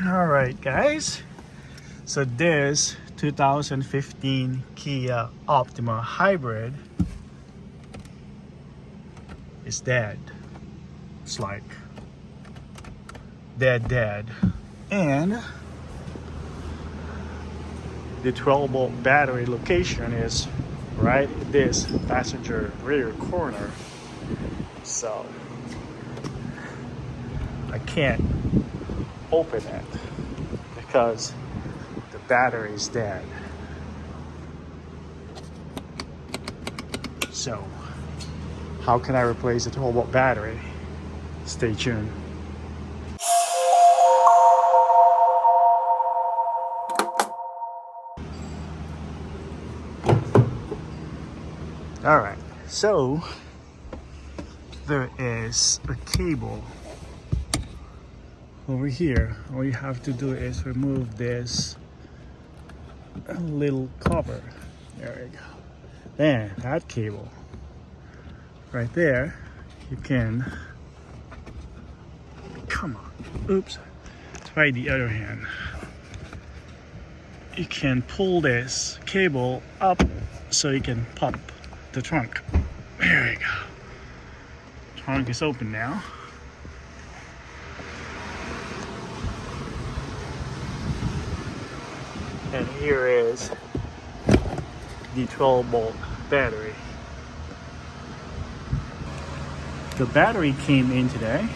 All right, guys. So this 2015 Kia Optima Hybrid is dead. It's like dead. And the 12-volt battery location is right in this passenger rear corner. So I can't open it because the battery is dead. So how can I replace the 12-volt battery? Stay tuned. All right, so there is a cable over here. All you have to do is remove this little cover. There we go. Then that cable right there, you can, come on, oops, try the other hand. You can pull this cable up so you can pop the trunk. There we go. Trunk is open now. And here is the 12-volt battery. The battery came in today,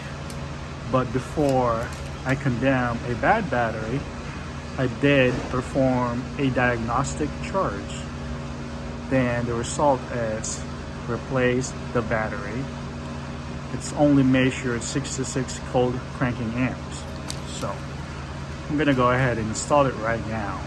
but before I condemn a bad battery, I did perform a diagnostic charge. Then the result is replace the battery. It's only measured 66 cold cranking amps. So I'm gonna go ahead and install it right now.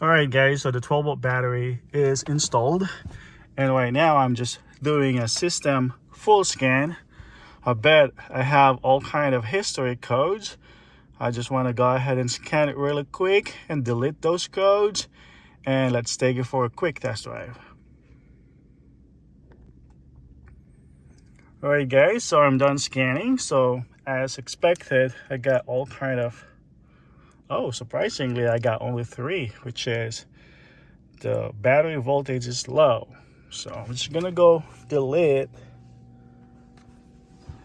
All right, guys, so the 12-volt battery is installed, and right now I'm just doing a system full scan. I bet I have all kind of history codes. I just want to go ahead and scan it really quick and delete those codes, and let's take it for a quick test drive. All right, guys, so I'm done scanning. So as expected, I got all kind of, oh, surprisingly, I got only 3, which is the battery voltage is low. So I'm just gonna go delete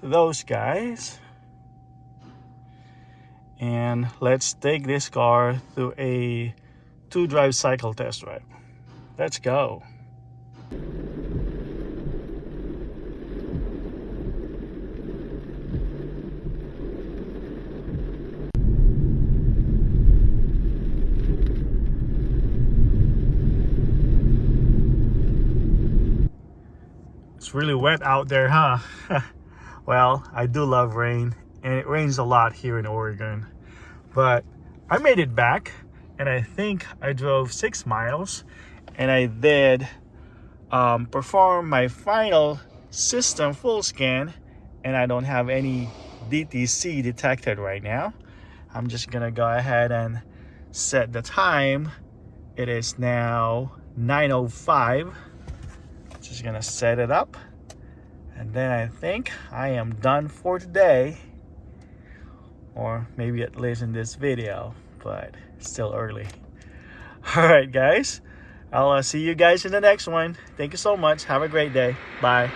those guys, and let's take this car through a 2-drive cycle test drive. Let's go. It's really wet out there, huh? Well, I do love rain, and it rains a lot here in Oregon. But I made it back, and I think I drove 6 miles, and I did perform my final system full scan, and I don't have any DTC detected right now. I'm just gonna go ahead and set the time. It is now 9:05. Just gonna set it up, and then I think I am done for today, or maybe at least in this video, but still early. All right, guys, I'll see you guys in the next one. Thank you so much. Have a great day. Bye.